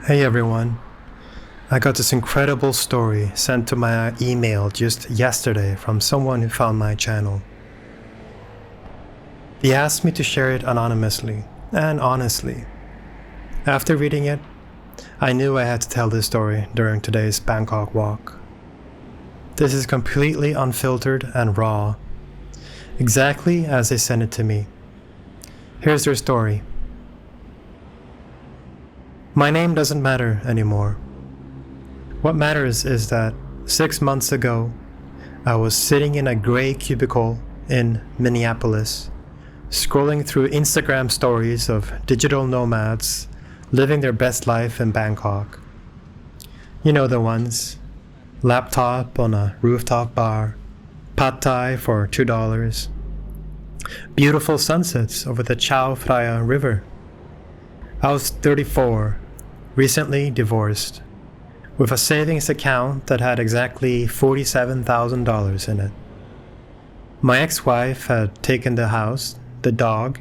Hey everyone, I got this incredible story sent to my email just yesterday from someone who found my channel. He asked me to share it anonymously and honestly. After reading it, I knew I had to tell this story during today's Bangkok walk. This is completely unfiltered and raw, exactly as they sent it to me. Here's their story. My name doesn't matter anymore. What matters is that 6 months ago, I was sitting in a gray cubicle in Minneapolis, scrolling through Instagram stories of digital nomads living their best life in Bangkok. You know the ones. Laptop on a rooftop bar, pad thai for $2, beautiful sunsets over the Chao Phraya River. I was 34, recently divorced, with a savings account that had exactly $47,000 in it. My ex-wife had taken the house, the dog,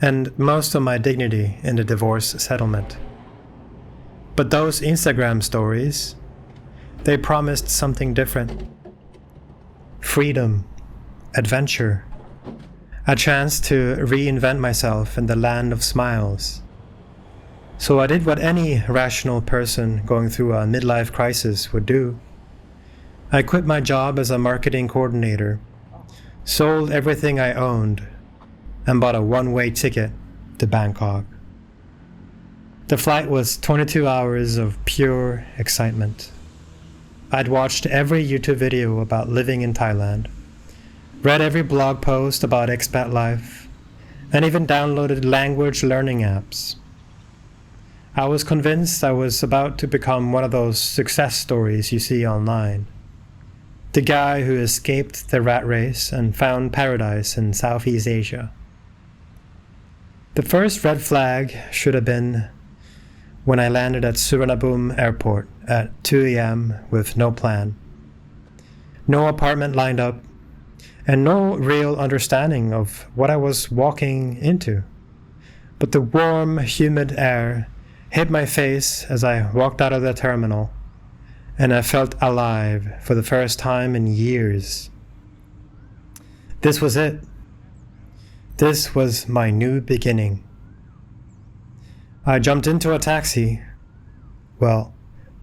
and most of my dignity in the divorce settlement. But those Instagram stories, they promised something different. Freedom, adventure, a chance to reinvent myself in the land of smiles. So I did what any rational person going through a midlife crisis would do. I quit my job as a marketing coordinator, sold everything I owned, and bought a one-way ticket to Bangkok. The flight was 22 hours of pure excitement. I'd watched every YouTube video about living in Thailand, read every blog post about expat life, and even downloaded language learning apps. I was convinced I was about to become one of those success stories you see online. The guy who escaped the rat race and found paradise in Southeast Asia. The first red flag should have been when I landed at Suvarnabhumi airport at 2 a.m. with no plan. No apartment lined up, and no real understanding of what I was walking into. But the warm, humid air hit my face as I walked out of the terminal, and I felt alive for the first time in years. This was it. This was my new beginning. I jumped into a taxi. Well,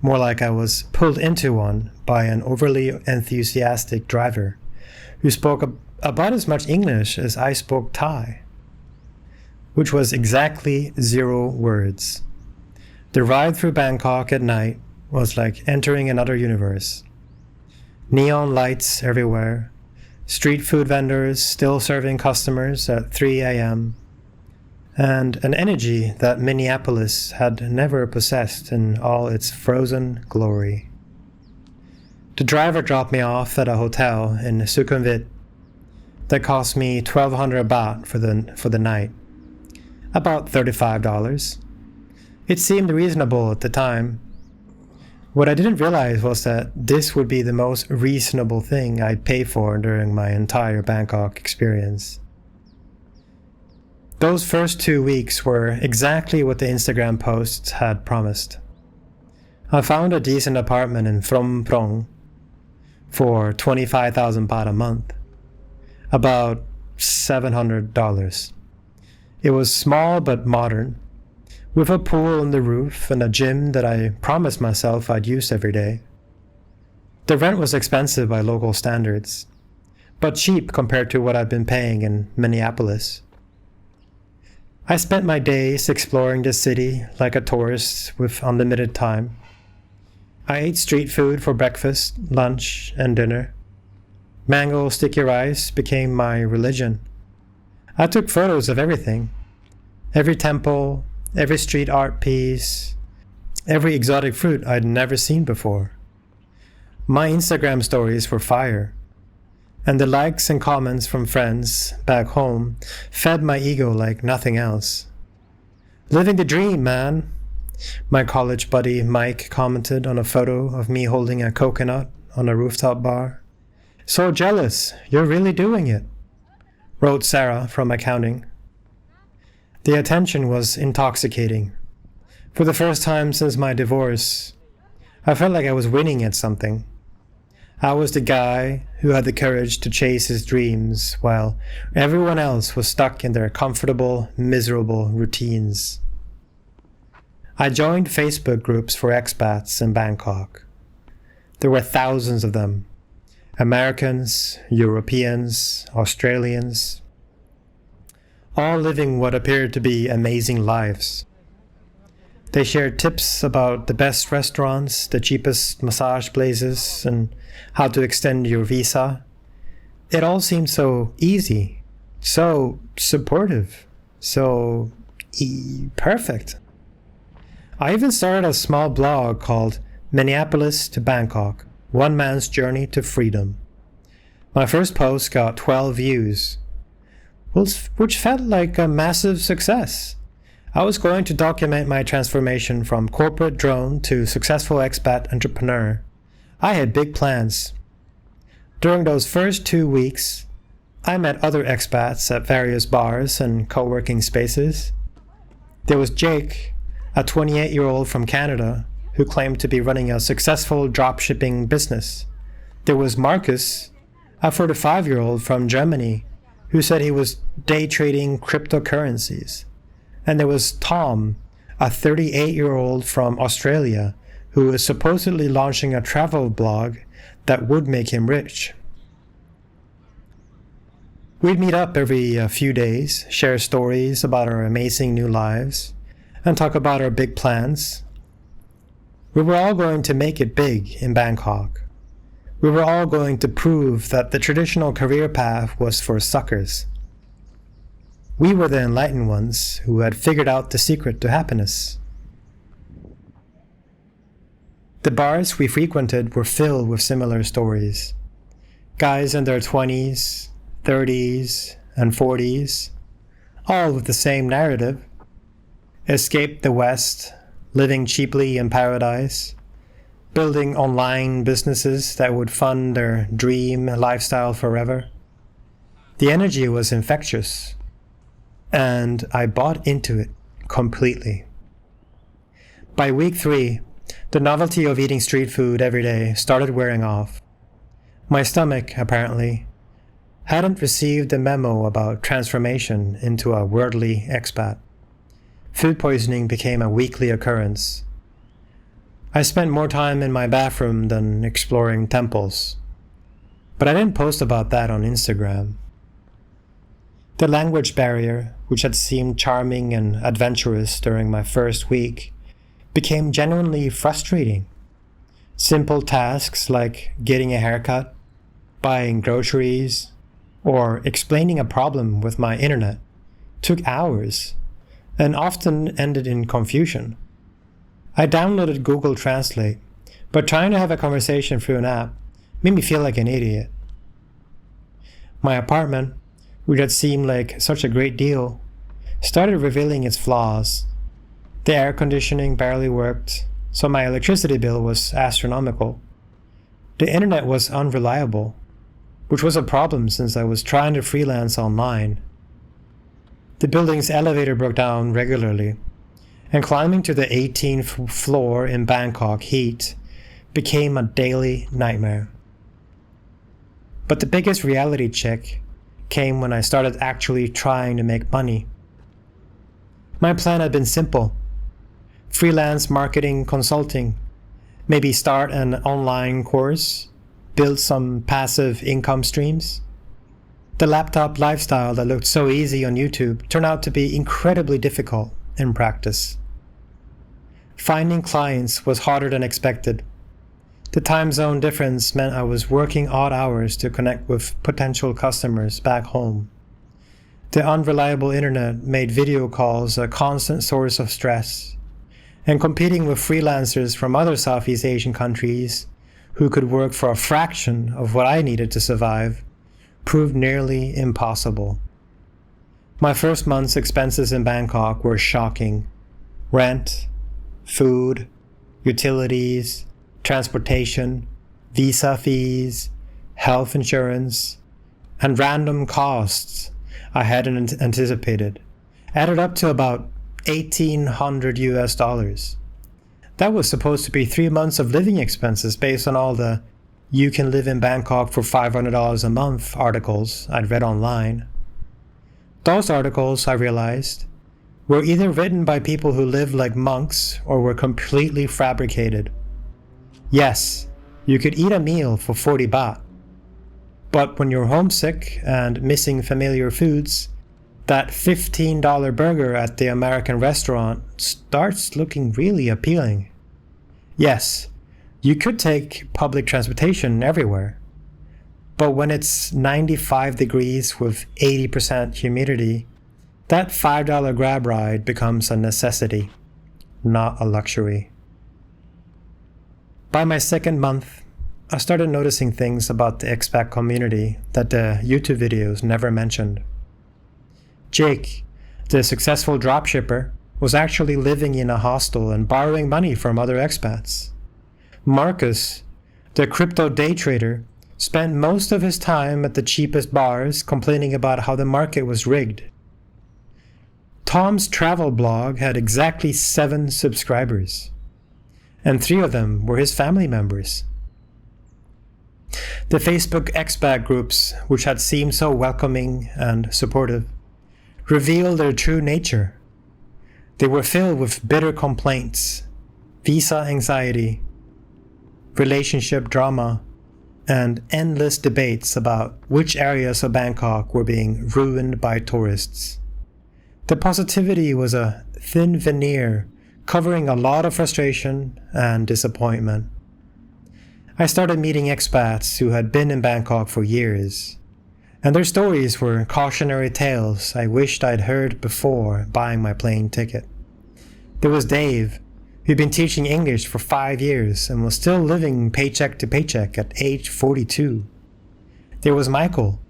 more like I was pulled into one by an overly enthusiastic driver who spoke about as much English as I spoke Thai, which was exactly 0 words. The ride through Bangkok at night was like entering another universe. Neon lights everywhere, street food vendors still serving customers at 3 a.m., and an energy that Minneapolis had never possessed in all its frozen glory. The driver dropped me off at a hotel in Sukhumvit that cost me 1,200 baht for the night, about $35. It seemed reasonable at the time. What I didn't realize was that this would be the most reasonable thing I'd pay for during my entire Bangkok experience. Those first 2 weeks were exactly what the Instagram posts had promised. I found a decent apartment in Phnom Penh for 25,000 baht a month, about $700. It was small but modern, with a pool on the roof and a gym that I promised myself I'd use every day. The rent was expensive by local standards, but cheap compared to what I'd been paying in Minneapolis. I spent my days exploring the city like a tourist with unlimited time. I ate street food for breakfast, lunch, and dinner. Mango sticky rice became my religion. I took photos of everything. Every temple, every street art piece, every exotic fruit I'd never seen before. My Instagram stories were fire, and the likes and comments from friends back home fed my ego like nothing else. Living the dream, man, my college buddy Mike commented on a photo of me holding a coconut on a rooftop bar. So jealous, you're really doing it, wrote Sarah from accounting. The attention was intoxicating, For the first time since my divorce, I felt like I was winning at something. I was the guy who had the courage to chase his dreams while everyone else was stuck in their comfortable, miserable routines. I joined Facebook groups for expats in Bangkok. There were thousands of them. Americans, Europeans, Australians, all living what appeared to be amazing lives. They shared tips about the best restaurants, the cheapest massage places, and how to extend your visa. It all seemed so easy, so supportive, so perfect. I even started a small blog called Minneapolis to Bangkok, One Man's Journey to Freedom. My first post got 12 views, which felt like a massive success. I was going to document my transformation from corporate drone to successful expat entrepreneur. I had big plans. During those first 2 weeks, I met other expats at various bars and co-working spaces. There was Jake, a 28-year-old from Canada, who claimed to be running a successful dropshipping business. There was Marcus, a 45-year-old from Germany, who said he was day trading cryptocurrencies. And there was Tom, a 38-year-old from Australia, who was supposedly launching a travel blog that would make him rich. We'd meet up every few days, share stories about our amazing new lives, and talk about our big plans. We were all going to make it big in Bangkok. We were all going to prove that the traditional career path was for suckers. We were the enlightened ones who had figured out the secret to happiness. The bars we frequented were filled with similar stories. Guys in their 20s, 30s, and 40s, all with the same narrative. Escape the West, living cheaply in paradise, building online businesses that would fund their dream lifestyle forever. The energy was infectious, and I bought into it completely. By week 3, the novelty of eating street food every day started wearing off. My stomach, apparently, hadn't received the memo about transformation into a worldly expat. Food poisoning became a weekly occurrence. I spent more time in my bathroom than exploring temples. But I didn't post about that on Instagram. The language barrier, which had seemed charming and adventurous during my first week, became genuinely frustrating. Simple tasks like getting a haircut, buying groceries, or explaining a problem with my internet took hours and often ended in confusion. I downloaded Google Translate, but trying to have a conversation through an app made me feel like an idiot. My apartment, which had seemed like such a great deal, started revealing its flaws. The air conditioning barely worked, so my electricity bill was astronomical. The internet was unreliable, which was a problem since I was trying to freelance online. The building's elevator broke down regularly, and climbing to the 18th floor in Bangkok heat became a daily nightmare. But the biggest reality check came when I started actually trying to make money. My plan had been simple. Freelance marketing consulting, maybe start an online course, build some passive income streams. The laptop lifestyle that looked so easy on YouTube turned out to be incredibly difficult in practice. Finding clients was harder than expected. The time zone difference meant I was working odd hours to connect with potential customers back home. The unreliable internet made video calls a constant source of stress, and competing with freelancers from other Southeast Asian countries who could work for a fraction of what I needed to survive proved nearly impossible. My first month's expenses in Bangkok were shocking. Rent, food, utilities, transportation, visa fees, health insurance, and random costs I hadn't anticipated added up to about $1,800 US. That was supposed to be 3 months of living expenses based on all the "you can live in Bangkok for $500 a month" articles I'd read online. Those articles, I realized, were either written by people who lived like monks or were completely fabricated. Yes, you could eat a meal for 40 baht. But when you're homesick and missing familiar foods, that $15 burger at the American restaurant starts looking really appealing. Yes, you could take public transportation everywhere. But when it's 95 degrees with 80% humidity, that $5 grab ride becomes a necessity, not a luxury. By my second month, I started noticing things about the expat community that the YouTube videos never mentioned. Jake, the successful dropshipper, was actually living in a hostel and borrowing money from other expats. Marcus, the crypto day trader, spent most of his time at the cheapest bars complaining about how the market was rigged. Tom's travel blog had exactly 7 subscribers, and 3 of them were his family members. The Facebook expat groups, which had seemed so welcoming and supportive, revealed their true nature. They were filled with bitter complaints, visa anxiety, relationship drama, and endless debates about which areas of Bangkok were being ruined by tourists. The positivity was a thin veneer covering a lot of frustration and disappointment. I started meeting expats who had been in Bangkok for years, and their stories were cautionary tales I wished I'd heard before buying my plane ticket. There was Dave, who'd been teaching English for 5 years and was still living paycheck to paycheck at age 42. There was Michael,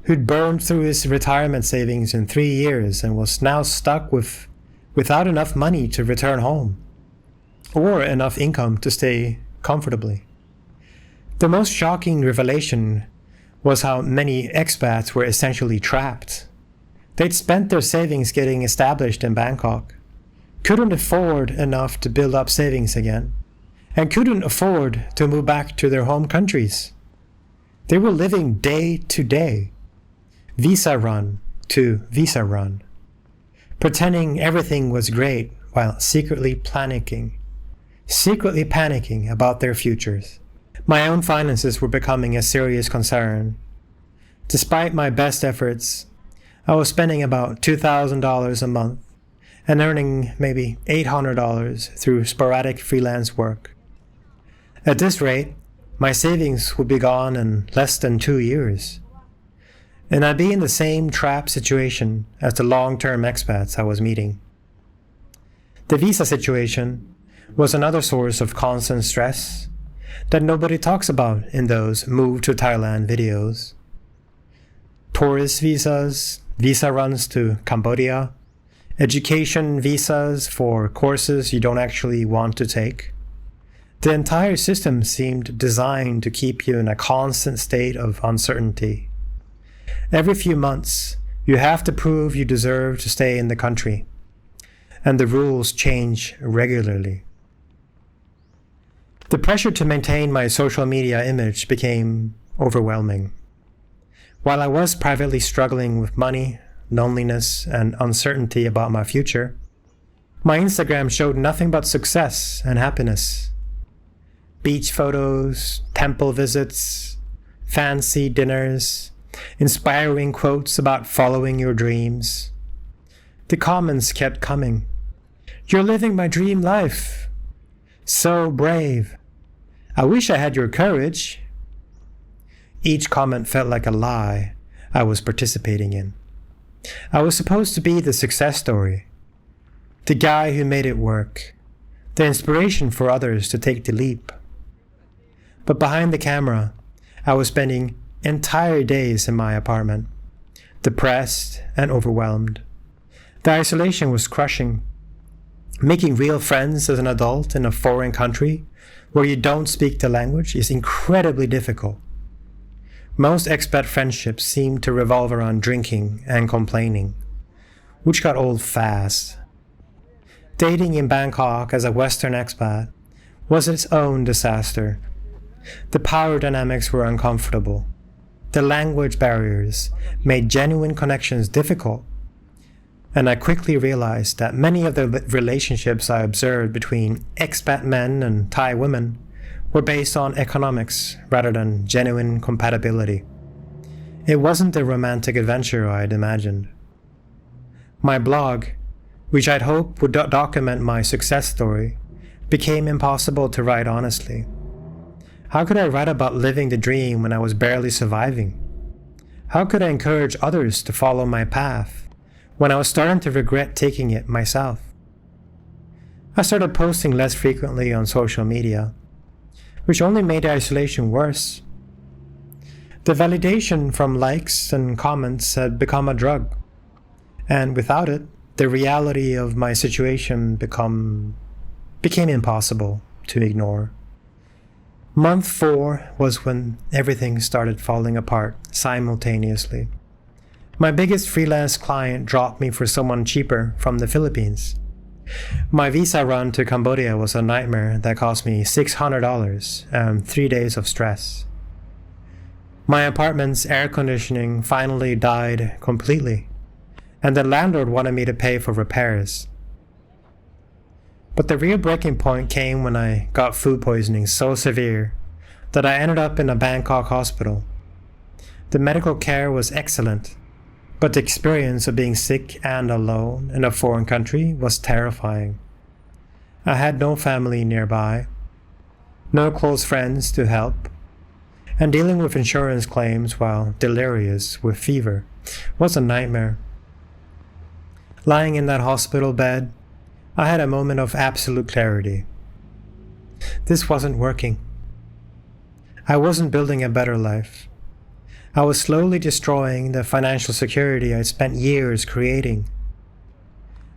who'd burned through his retirement savings in 3 years and was now stuck without enough money to return home, or enough income to stay comfortably. The most shocking revelation was how many expats were essentially trapped. They'd spent their savings getting established in Bangkok, couldn't afford enough to build up savings again, and couldn't afford to move back to their home countries. They were living day to day, visa run to visa run, pretending everything was great while secretly panicking about their futures. My own finances were becoming a serious concern. Despite my best efforts, I was spending about $2,000 a month and earning maybe $800 through sporadic freelance work. At this rate, my savings would be gone in less than 2 years, and I'd be in the same trap situation as the long-term expats I was meeting. The visa situation was another source of constant stress that nobody talks about in those Move to Thailand videos. Tourist visas, visa runs to Cambodia, education visas for courses you don't actually want to take. The entire system seemed designed to keep you in a constant state of uncertainty. Every few months, you have to prove you deserve to stay in the country, and the rules change regularly. The pressure to maintain my social media image became overwhelming. While I was privately struggling with money, loneliness, and uncertainty about my future, my Instagram showed nothing but success and happiness. Beach photos, temple visits, fancy dinners, inspiring quotes about following your dreams. The comments kept coming. "You're living my dream life. So brave. I wish I had your courage." Each comment felt like a lie I was participating in. I was supposed to be the success story, the guy who made it work, the inspiration for others to take the leap. But behind the camera, I was spending entire days in my apartment, depressed and overwhelmed. The isolation was crushing. Making real friends as an adult in a foreign country where you don't speak the language is incredibly difficult. Most expat friendships seem to revolve around drinking and complaining, which got old fast. Dating in Bangkok as a Western expat was its own disaster. The power dynamics were uncomfortable. The language barriers made genuine connections difficult. And I quickly realized that many of the relationships I observed between expat men and Thai women were based on economics rather than genuine compatibility. It wasn't the romantic adventure I'd imagined. My blog, which I'd hoped would document my success story, became impossible to write honestly. How could I write about living the dream when I was barely surviving? How could I encourage others to follow my path when I was starting to regret taking it myself? I started posting less frequently on social media, which only made the isolation worse. The validation from likes and comments had become a drug, and without it, the reality of my situation became impossible to ignore. Month 4 was when everything started falling apart simultaneously. My biggest freelance client dropped me for someone cheaper from the Philippines. My visa run to Cambodia was a nightmare that cost me $600 and 3 days of stress. My apartment's air conditioning finally died completely, and the landlord wanted me to pay for repairs. But the real breaking point came when I got food poisoning so severe that I ended up in a Bangkok hospital. The medical care was excellent, but the experience of being sick and alone in a foreign country was terrifying. I had no family nearby, no close friends to help, and dealing with insurance claims while delirious with fever was a nightmare. Lying in that hospital bed, I had a moment of absolute clarity. This wasn't working. I wasn't building a better life. I was slowly destroying the financial security I'd spent years creating.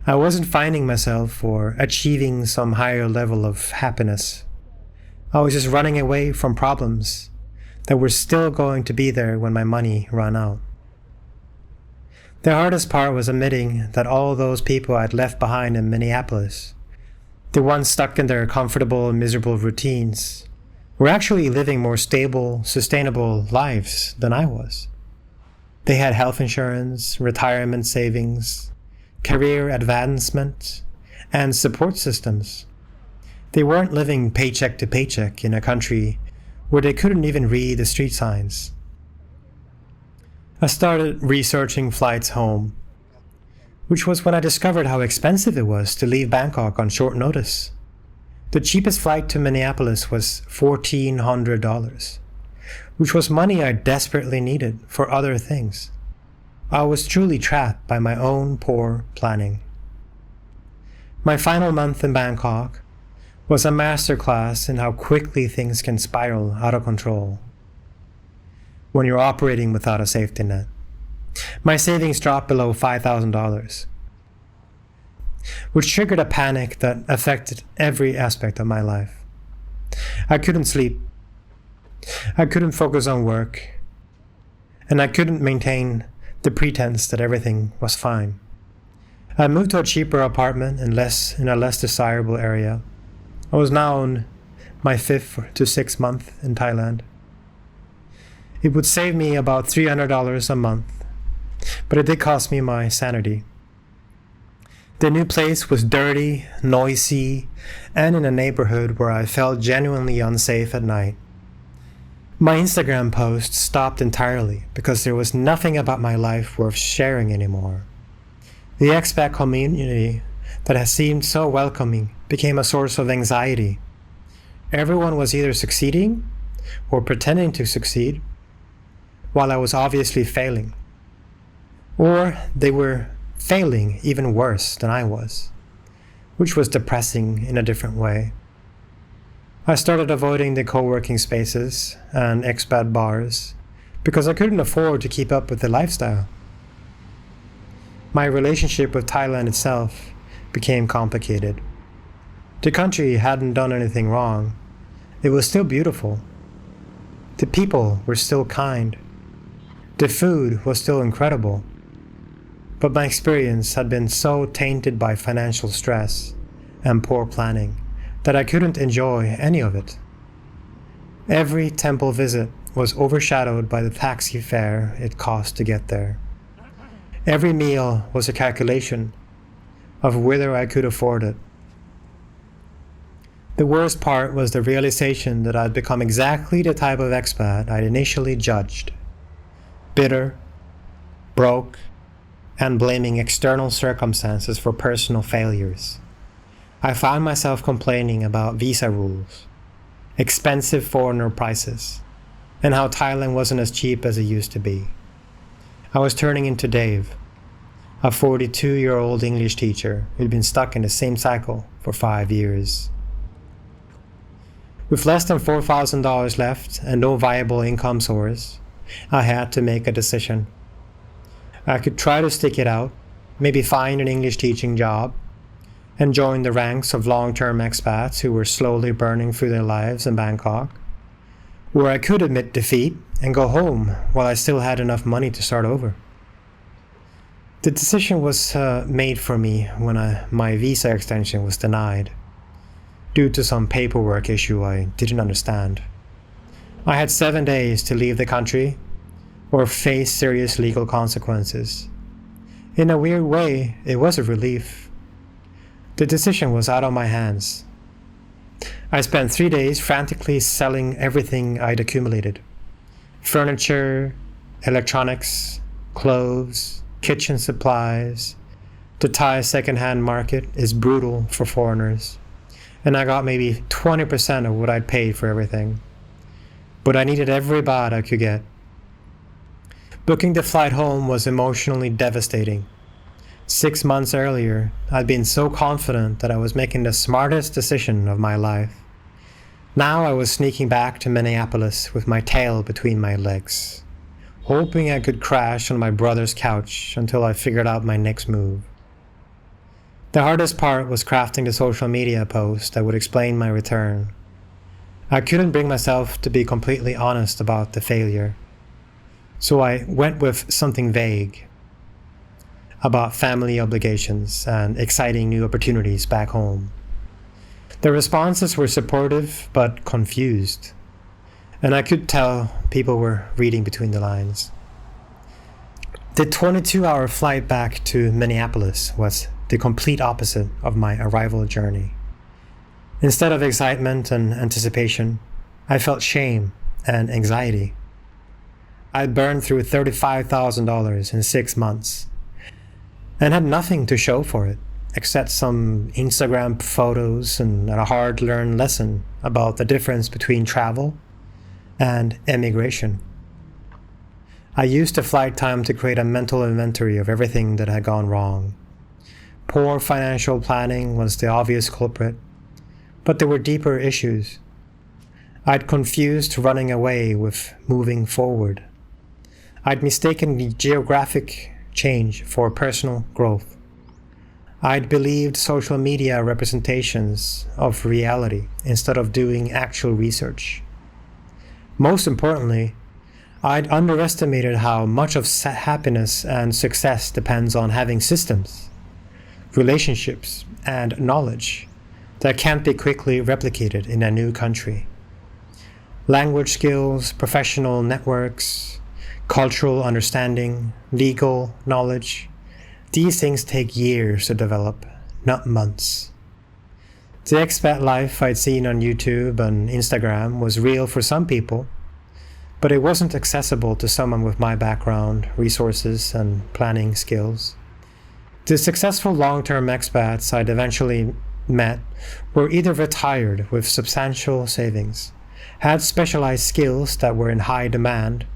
I wasn't finding myself or achieving some higher level of happiness. I was just running away from problems that were still going to be there when my money ran out. The hardest part was admitting that all those people I'd left behind in Minneapolis, the ones stuck in their comfortable and miserable routines, were actually living more stable, sustainable lives than I was. They had health insurance, retirement savings, career advancement, and support systems. They weren't living paycheck to paycheck in a country where they couldn't even read the street signs. I started researching flights home, which was when I discovered how expensive it was to leave Bangkok on short notice. The cheapest flight to Minneapolis was $1,400, which was money I desperately needed for other things. I was truly trapped by my own poor planning. My final month in Bangkok was a masterclass in how quickly things can spiral out of control when you're operating without a safety net. My savings dropped below $5,000, which triggered a panic that affected every aspect of my life. I couldn't sleep. I couldn't focus on work. And I couldn't maintain the pretense that everything was fine. I moved to a cheaper apartment in a less desirable area. I was now in my 5th to 6th month in Thailand. It would save me about $300 a month, but it did cost me my sanity. The new place was dirty, noisy, and in a neighborhood where I felt genuinely unsafe at night. My Instagram posts stopped entirely because there was nothing about my life worth sharing anymore. The expat community that had seemed so welcoming became a source of anxiety. Everyone was either succeeding or pretending to succeed, while I was obviously failing. Or they were failing even worse than I was, which was depressing in a different way. I started avoiding the co-working spaces and expat bars because I couldn't afford to keep up with the lifestyle. My relationship with Thailand itself became complicated. The country hadn't done anything wrong. It was still beautiful. The people were still kind. The food was still incredible. But my experience had been so tainted by financial stress and poor planning that I couldn't enjoy any of it. Every temple visit was overshadowed by the taxi fare it cost to get there. Every meal was a calculation of whether I could afford it. The worst part was the realization that I'd become exactly the type of expat I'd initially judged. Bitter, broke, and blaming external circumstances for personal failures. I found myself complaining about visa rules, expensive foreigner prices, and how Thailand wasn't as cheap as it used to be. I was turning into Dave, a 42-year-old English teacher who'd been stuck in the same cycle for 5 years. With less than $4,000 left and no viable income source, I had to make a decision. I could try to stick it out, maybe find an English teaching job, and join the ranks of long-term expats who were slowly burning through their lives in Bangkok, or I could admit defeat and go home while I still had enough money to start over. The decision was made for me when my visa extension was denied, due to some paperwork issue I didn't understand. I had 7 days to leave the country or face serious legal consequences. In a weird way, it was a relief. The decision was out of my hands. I spent 3 days frantically selling everything I'd accumulated. Furniture, electronics, clothes, kitchen supplies. The Thai second-hand market is brutal for foreigners, and I got maybe 20% of what I'd paid for everything. But I needed every baht I could get. Booking the flight home was emotionally devastating. 6 months earlier, I'd been so confident that I was making the smartest decision of my life. Now I was sneaking back to Minneapolis with my tail between my legs, hoping I could crash on my brother's couch until I figured out my next move. The hardest part was crafting the social media post that would explain my return. I couldn't bring myself to be completely honest about the failure, so I went with something vague about family obligations and exciting new opportunities back home. The responses were supportive but confused, and I could tell people were reading between the lines. The 22-hour flight back to Minneapolis was the complete opposite of my arrival journey. Instead of excitement and anticipation, I felt shame and anxiety. I'd burned through $35,000 in 6 months and had nothing to show for it except some Instagram photos and a hard-learned lesson about the difference between travel and emigration. I used the flight time to create a mental inventory of everything that had gone wrong. Poor financial planning was the obvious culprit, but there were deeper issues. I'd confused running away with moving forward. I'd mistaken the geographic change for personal growth. I'd believed social media representations of reality instead of doing actual research. Most importantly, I'd underestimated how much of happiness and success depends on having systems, relationships, and knowledge that can't be quickly replicated in a new country. Language skills, professional networks, cultural understanding, legal knowledge, these things take years to develop, not months. The expat life I'd seen on YouTube and Instagram was real for some people, but it wasn't accessible to someone with my background, resources, and planning skills. The successful long-term expats I'd eventually met were either retired with substantial savings, had specialized skills that were in high demand,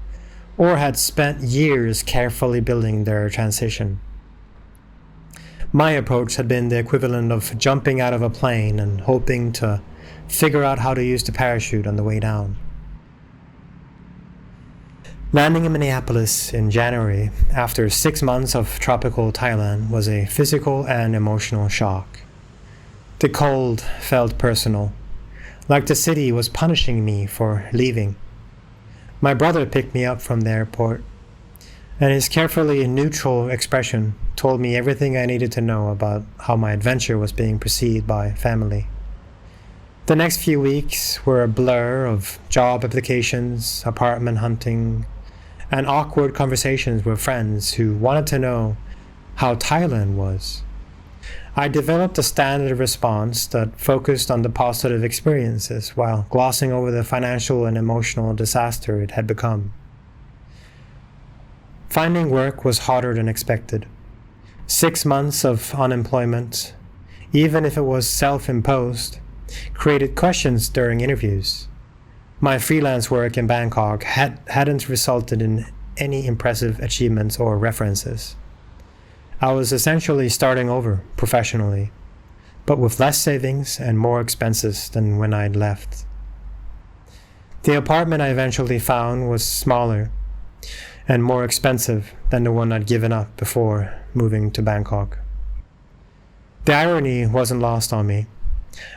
or had spent years carefully building their transition. My approach had been the equivalent of jumping out of a plane and hoping to figure out how to use the parachute on the way down. Landing in Minneapolis in January, after 6 months of tropical Thailand, was a physical and emotional shock. The cold felt personal, like the city was punishing me for leaving. My brother picked me up from the airport, and his carefully neutral expression told me everything I needed to know about how my adventure was being perceived by family. The next few weeks were a blur of job applications, apartment hunting, and awkward conversations with friends who wanted to know how Thailand was. I developed a standard response that focused on the positive experiences while glossing over the financial and emotional disaster it had become. Finding work was harder than expected. 6 months of unemployment, even if it was self-imposed, created questions during interviews. My freelance work in Bangkok hadn't resulted in any impressive achievements or references. I was essentially starting over professionally, but with less savings and more expenses than when I'd left. The apartment I eventually found was smaller and more expensive than the one I'd given up before moving to Bangkok. The irony wasn't lost on me.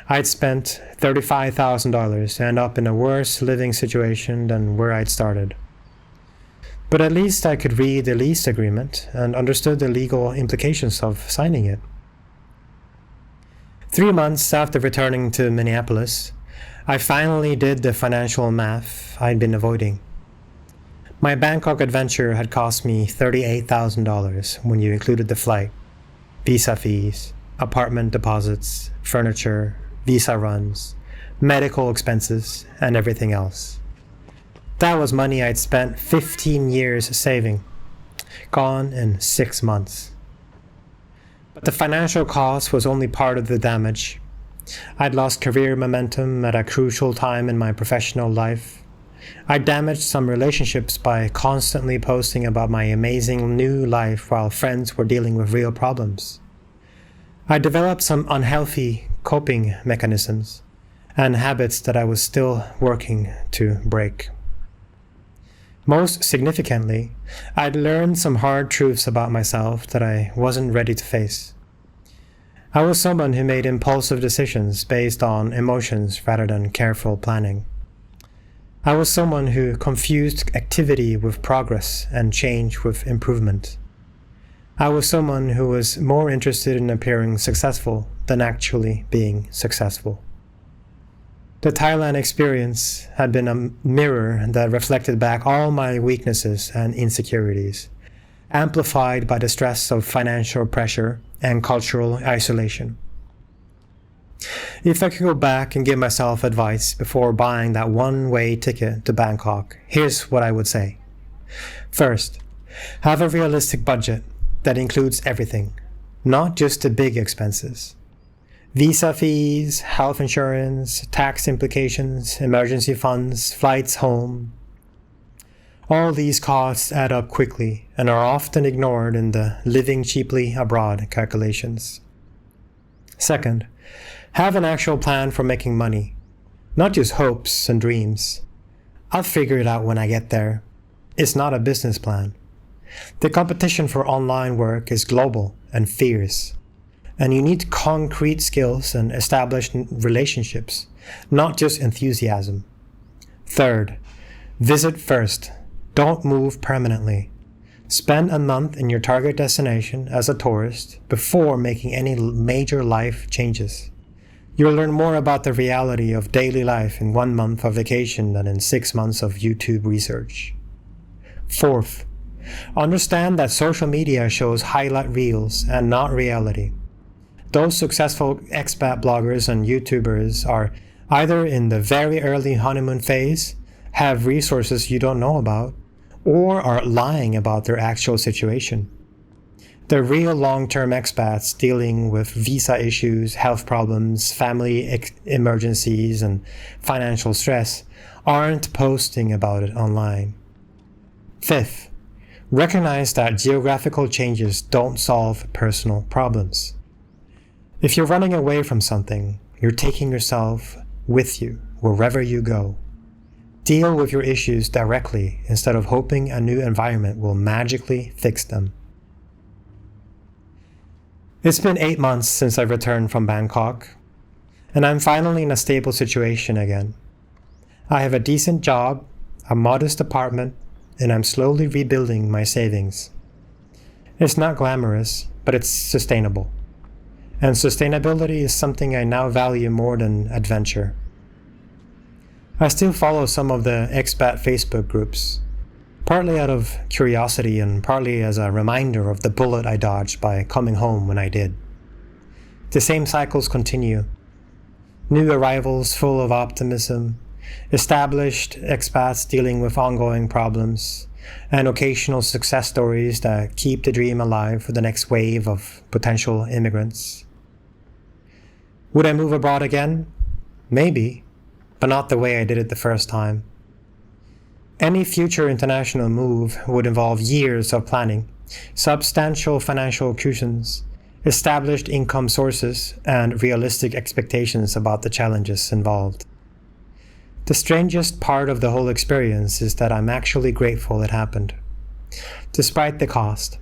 I'd spent $35,000 to end up in a worse living situation than where I'd started. But at least I could read the lease agreement and understood the legal implications of signing it. 3 months after returning to Minneapolis, I finally did the financial math I'd been avoiding. My Bangkok adventure had cost me $38,000 when you included the flight, visa fees, apartment deposits, furniture, visa runs, medical expenses, and everything else. That was money I'd spent 15 years saving, gone in 6 months. But the financial cost was only part of the damage. I'd lost career momentum at a crucial time in my professional life. I damaged some relationships by constantly posting about my amazing new life while friends were dealing with real problems. I developed some unhealthy coping mechanisms and habits that I was still working to break. Most significantly, I'd learned some hard truths about myself that I wasn't ready to face. I was someone who made impulsive decisions based on emotions rather than careful planning. I was someone who confused activity with progress and change with improvement. I was someone who was more interested in appearing successful than actually being successful. The Thailand experience had been a mirror that reflected back all my weaknesses and insecurities, amplified by the stress of financial pressure and cultural isolation. If I could go back and give myself advice before buying that one-way ticket to Bangkok, here's what I would say. First, have a realistic budget that includes everything, not just the big expenses. Visa fees, health insurance, tax implications, emergency funds, flights home. All these costs add up quickly and are often ignored in the living cheaply abroad calculations. Second, have an actual plan for making money, not just hopes and dreams. I'll figure it out when I get there. It's not a business plan. The competition for online work is global and fierce, and you need concrete skills and established relationships, not just enthusiasm. Third, visit first. Don't move permanently. Spend a month in your target destination as a tourist before making any major life changes. You'll learn more about the reality of daily life in 1 month of vacation than in 6 months of YouTube research. Fourth, understand that social media shows highlight reels and not reality. Those successful expat bloggers and YouTubers are either in the very early honeymoon phase, have resources you don't know about, or are lying about their actual situation. The real long-term expats dealing with visa issues, health problems, family emergencies, and financial stress aren't posting about it online. Fifth, recognize that geographical changes don't solve personal problems. If you're running away from something, you're taking yourself with you wherever you go. Deal with your issues directly instead of hoping a new environment will magically fix them. It's been 8 months since I returned from Bangkok, and I'm finally in a stable situation again. I have a decent job, a modest apartment, and I'm slowly rebuilding my savings. It's not glamorous, but it's sustainable. And sustainability is something I now value more than adventure. I still follow some of the Expat Facebook groups, partly out of curiosity and partly as a reminder of the bullet I dodged by coming home when I did. The same cycles continue. New arrivals full of optimism, established expats dealing with ongoing problems, and occasional success stories that keep the dream alive for the next wave of potential immigrants. Would I move abroad again? Maybe, but not the way I did it the first time. Any future international move would involve years of planning, substantial financial cushions, established income sources, and realistic expectations about the challenges involved. The strangest part of the whole experience is that I'm actually grateful it happened, despite the cost.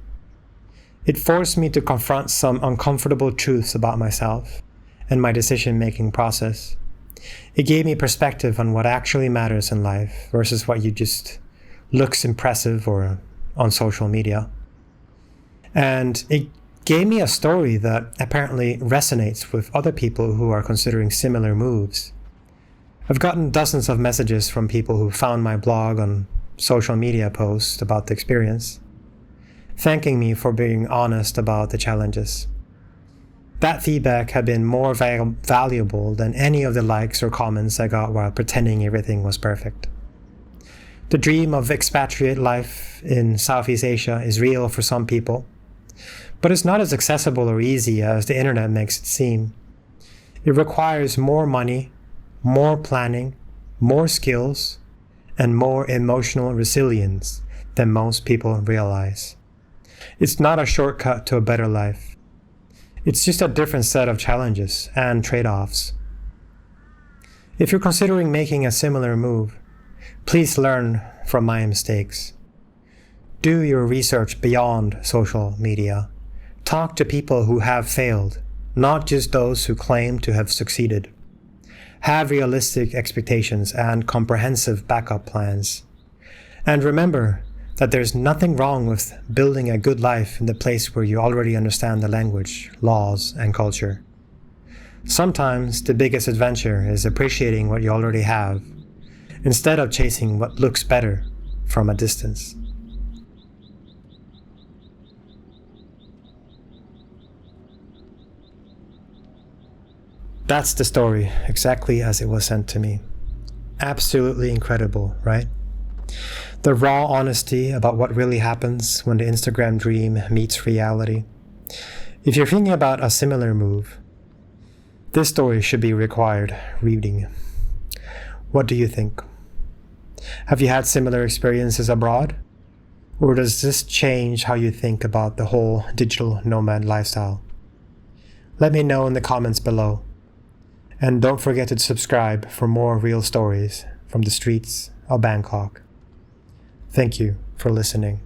It forced me to confront some uncomfortable truths about myself and my decision-making process. It gave me perspective on what actually matters in life versus what you just looks impressive or on social media. And it gave me a story that apparently resonates with other people who are considering similar moves. I've gotten dozens of messages from people who found my blog on social media posts about the experience, thanking me for being honest about the challenges. That feedback had been more valuable than any of the likes or comments I got while pretending everything was perfect. The dream of expatriate life in Southeast Asia is real for some people, but it's not as accessible or easy as the internet makes it seem. It requires more money, more planning, more skills, and more emotional resilience than most people realize. It's not a shortcut to a better life. It's just a different set of challenges and trade-offs. If you're considering making a similar move, please learn from my mistakes. Do your research beyond social media. Talk to people who have failed, not just those who claim to have succeeded. Have realistic expectations and comprehensive backup plans. And remember that there's nothing wrong with building a good life in the place where you already understand the language, laws, and culture. Sometimes the biggest adventure is appreciating what you already have, instead of chasing what looks better from a distance. That's the story, exactly as it was sent to me. Absolutely incredible, right? The raw honesty about what really happens when the Instagram dream meets reality. If you're thinking about a similar move, this story should be required reading. What do you think? Have you had similar experiences abroad? Or does this change how you think about the whole digital nomad lifestyle? Let me know in the comments below. And don't forget to subscribe for more real stories from the streets of Bangkok. Thank you for listening.